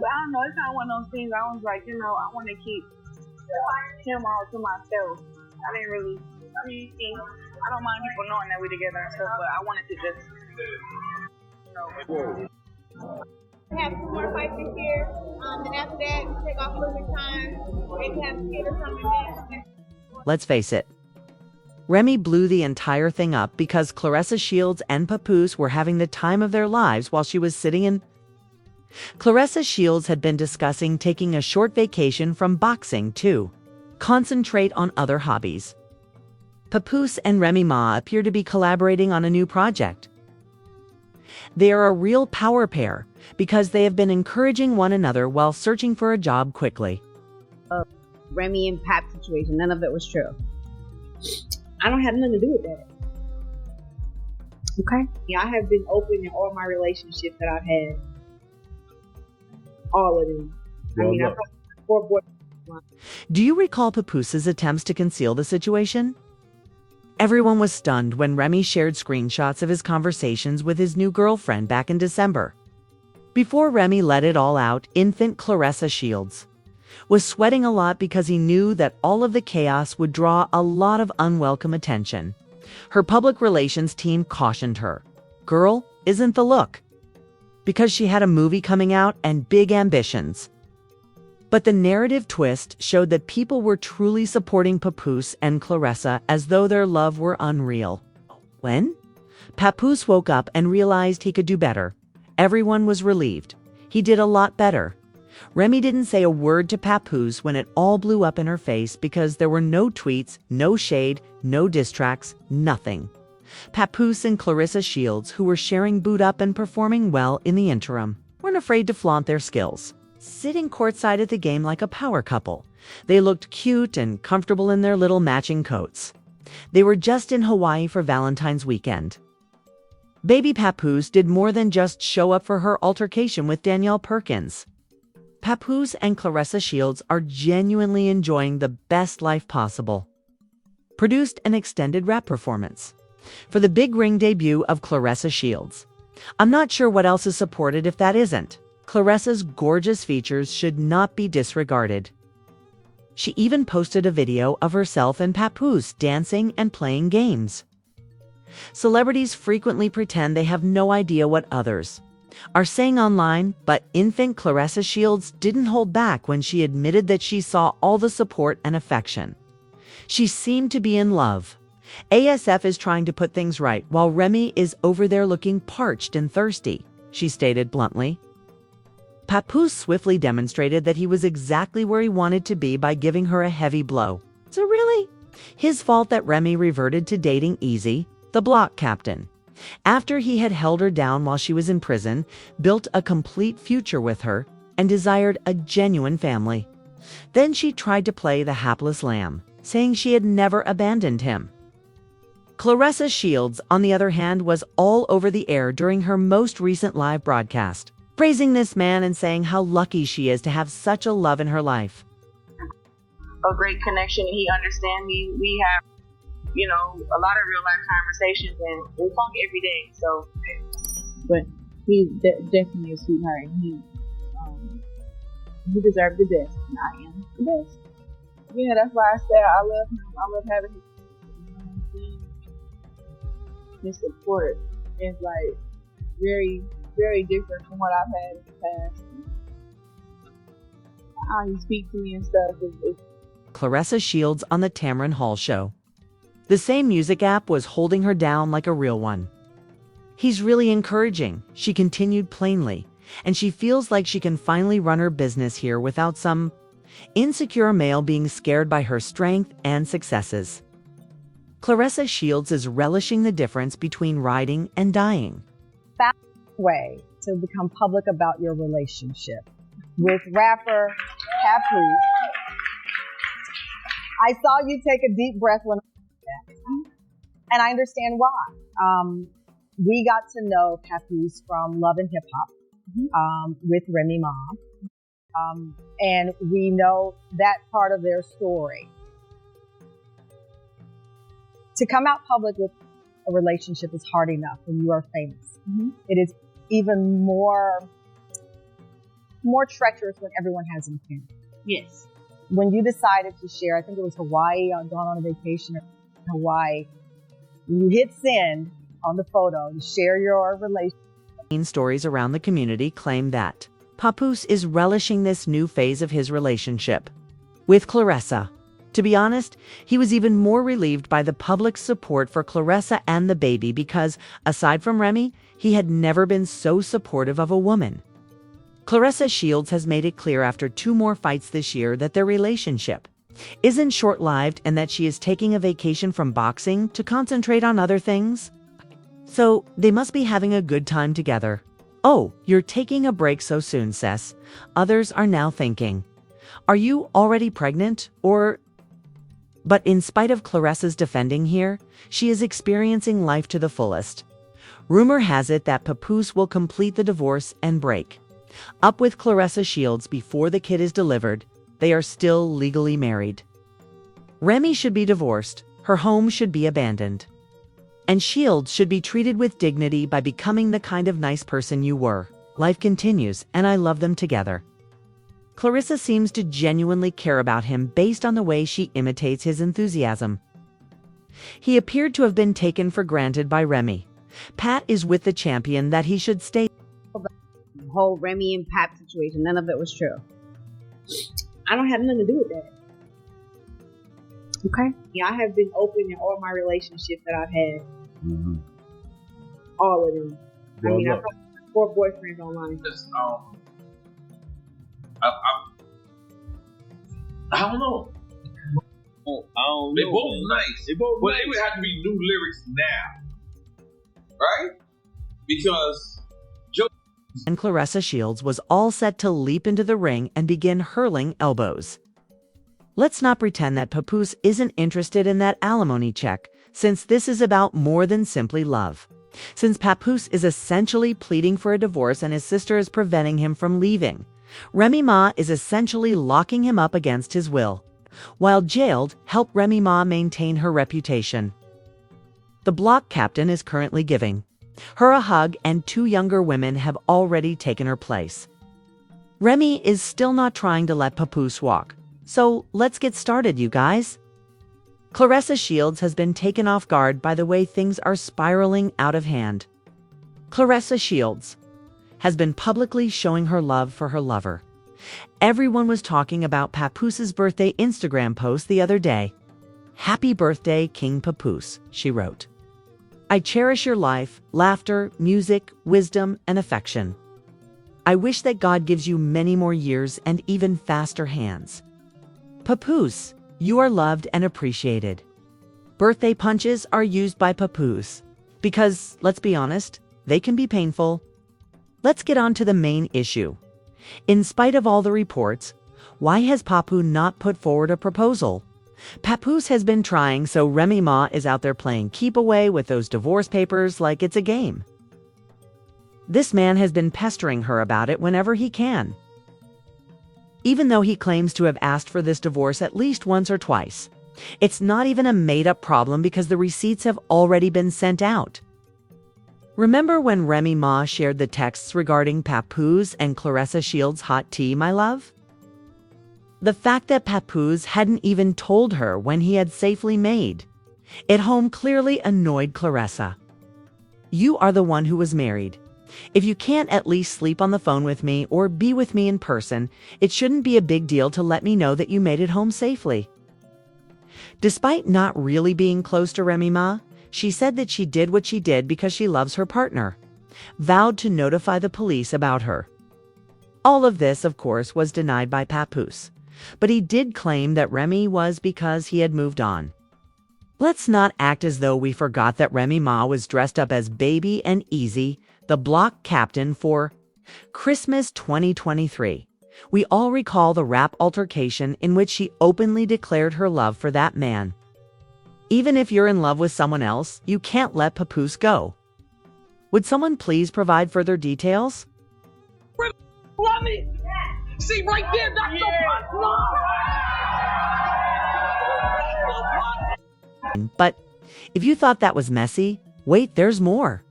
But I don't know, it's kind of one of those things. I was like, I want to keep him all to myself. I didn't really. I mean, I don't mind people knowing that we're together and stuff, but I wanted to just, have 2 more fights this year, and after that, take off a little bit of time, maybe have a kid or something. Let's face it. Remy blew the entire thing up because Claressa Shields and Papoose were having the time of their lives while she was sitting in. Claressa Shields had been discussing taking a short vacation from boxing to concentrate on other hobbies. Papoose and Remy Ma appear to be collaborating on a new project. They are a real power pair because they have been encouraging one another while searching for a job quickly. Remy and Pap situation, none of it was true. I don't have nothing to do with that. Okay? Yeah, I have been open in all my relationships that I've had. All of them. I mean, I've had 4 boys. Do you recall Papoose's attempts to conceal the situation? Everyone was stunned when Remy shared screenshots of his conversations with his new girlfriend back in December. Before Remy let it all out, infant Claressa Shields was sweating a lot because he knew that all of the chaos would draw a lot of unwelcome attention. Her public relations team cautioned her, "Girl isn't the look," because she had a movie coming out and big ambitions. But the narrative twist showed that people were truly supporting Papoose and Claressa as though their love were unreal. When Papoose woke up and realized he could do better, everyone was relieved. He did a lot better. Remy didn't say a word to Papoose when it all blew up in her face because there were no tweets, no shade, no diss tracks, nothing. Papoose and Claressa Shields, who were sharing boot up and performing well in the interim, weren't afraid to flaunt their skills, sitting courtside at the game like a power couple. They looked cute and comfortable in their little matching coats. They were just in Hawaii for Valentine's weekend. Baby Papoose did more than just show up for her altercation with Danielle Perkins. Papoose and Claressa Shields are genuinely enjoying the best life possible. Produced an extended rap performance for the big ring debut of Claressa Shields. I'm not sure what else is supported if that isn't. Claressa's gorgeous features should not be disregarded. She even posted a video of herself and Papoose dancing and playing games. Celebrities frequently pretend they have no idea what others are saying online, but infant Claressa Shields didn't hold back when she admitted that she saw all the support and affection. She seemed to be in love. ASF is trying to put things right while Remy is over there looking parched and thirsty, she stated bluntly. Papoose swiftly demonstrated that he was exactly where he wanted to be by giving her a heavy blow. So really? His fault that Remy reverted to dating Easy, the block captain, after he had held her down while she was in prison, built a complete future with her, and desired a genuine family. Then she tried to play the hapless lamb, saying she had never abandoned him. Claressa Shields, on the other hand, was all over the air during her most recent live broadcast, praising this man and saying how lucky she is to have such a love in her life. A great connection, and he understands me. We have, a lot of real life conversations, and we talk every day. So, But he's definitely a sweetheart, and he deserves the best, and I am the best. yeah, that's why I said I love him. I love having him. His support is like very, very different from what I've had in the past. How he speaks to me and stuff is Claressa Shields on the Tamron Hall show. The same music app was holding her down like a real one. He's really encouraging, she continued plainly, and she feels like she can finally run her business here without some insecure male being scared by her strength and successes. Claressa Shields is relishing the difference between riding and dying. Fast way to become public about your relationship with rapper Papoose. I saw you take a deep breath when I said that, and I understand why. We got to know Papoose from Love and Hip Hop with Remy Ma, and we know that part of their story. To come out public with a relationship is hard enough when you are famous. It is even more more treacherous when everyone has an opinion. Yes. When you decided to share, I think it was Hawaii, gone on a vacation in Hawaii, you hit send on the photo to share your relationship. Stories around the community claim that Papoose is relishing this new phase of his relationship with Claressa. To be honest, he was even more relieved by the public's support for Claressa and the baby because, aside from Remy, he had never been so supportive of a woman. Claressa Shields has made it clear after 2 more fights this year that their relationship isn't short-lived and that she is taking a vacation from boxing to concentrate on other things. So, they must be having a good time together. Oh, you're taking a break so soon, Cess. Others are now thinking, are you already pregnant, or... But in spite of Claressa's defending here, she is experiencing life to the fullest. Rumor has it that Papoose will complete the divorce and break up with Claressa Shields before the kid is delivered. They are still legally married. Remy should be divorced, her home should be abandoned. And Shields should be treated with dignity by becoming the kind of nice person you were. Life continues, and I love them together. Claressa seems to genuinely care about him based on the way she imitates his enthusiasm. He appeared to have been taken for granted by Remy. Pat is with the champion that he should stay. The whole Remy and Pat situation, none of it was true. I don't have nothing to do with that. Okay. Yeah, I have been open in all my relationships that I've had. All of them. Well, I mean, look. I've had 4 boyfriends online. I don't know. They both nice. But it would have to be new lyrics now, right? Because And Claressa Shields was all set to leap into the ring and begin hurling elbows. Let's not pretend that Papoose isn't interested in that alimony check, since this is about more than simply love. Since Papoose is essentially pleading for a divorce and his sister is preventing him from leaving, Remy Ma is essentially locking him up against his will. While jailed, help Remy Ma maintain her reputation. The block captain is currently giving her a hug, and 2 younger women have already taken her place. Remy is still not trying to let Papoose walk. So let's get started, you guys. Claressa Shields has been taken off guard by the way things are spiraling out of hand. Claressa Shields has been publicly showing her love for her lover. Everyone was talking about Papoose's birthday Instagram post the other day. "Happy birthday, King Papoose," she wrote. "I cherish your life, laughter, music, wisdom, and affection. I wish that God gives you many more years and even faster hands. Papoose, you are loved and appreciated." Birthday punches are used by Papoose because, let's be honest, they can be painful. Let's get on to the main issue. In spite of all the reports, why has Papoose not put forward a proposal? Papoose has been trying, so Remy Ma is out there playing keep away with those divorce papers like it's a game. This man has been pestering her about it whenever he can. Even though he claims to have asked for this divorce at least once or twice, it's not even a made-up problem because the receipts have already been sent out. Remember when Remy Ma shared the texts regarding Papoose and Claressa Shields' hot tea, my love? The fact that Papoose hadn't even told her when he had safely made it home clearly annoyed Claressa. You are the one who was married. If you can't at least sleep on the phone with me or be with me in person, it shouldn't be a big deal to let me know that you made it home safely. Despite not really being close to Remy Ma, she said that she did what she did because she loves her partner, vowed to notify the police about her. All of this, of course, was denied by Papoose, but he did claim that Remy was because he had moved on. Let's not act as though we forgot that Remy Ma was dressed up as Baby and Easy, the block captain, for Christmas 2023. We all recall the rap altercation in which she openly declared her love for that man. Even if you're in love with someone else, you can't let Papoose go. Would someone please provide further details? love me. See right there, that's the punchline. But if you thought that was messy, wait, there's more.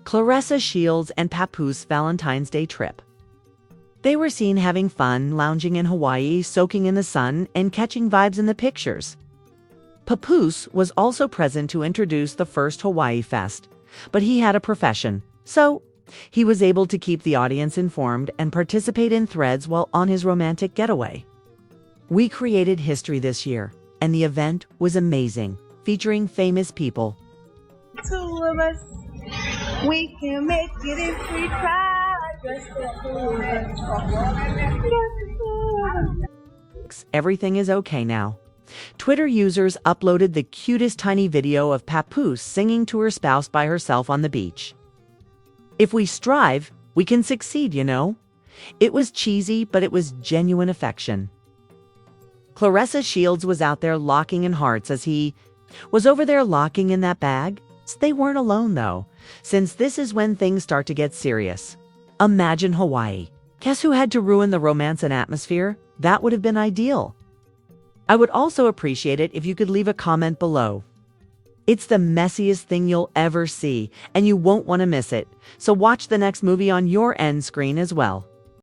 Claressa Shields and Papoose Valentine's Day trip. They were seen having fun, lounging in Hawaii, soaking in the sun, and catching vibes in the pictures. Papoose was also present to introduce the first Hawaii Fest, but he had a profession, so he was able to keep the audience informed and participate in threads while on his romantic getaway. We created history this year, and the event was amazing, featuring famous people. Two of us, we can make it if we try. Just Everything is okay now. Twitter users uploaded the cutest tiny video of Papoose singing to her spouse by herself on the beach. If we strive, we can succeed, you know. It was cheesy, but it was genuine affection. Claressa Shields was out there locking in hearts as he was over there locking in that bag. They weren't alone, though, since this is when things start to get serious. Imagine Hawaii. Guess who had to ruin the romance and atmosphere? That would have been ideal. I would also appreciate it if you could leave a comment below. It's the messiest thing you'll ever see, and you won't want to miss it. So watch the next movie on your end screen as well.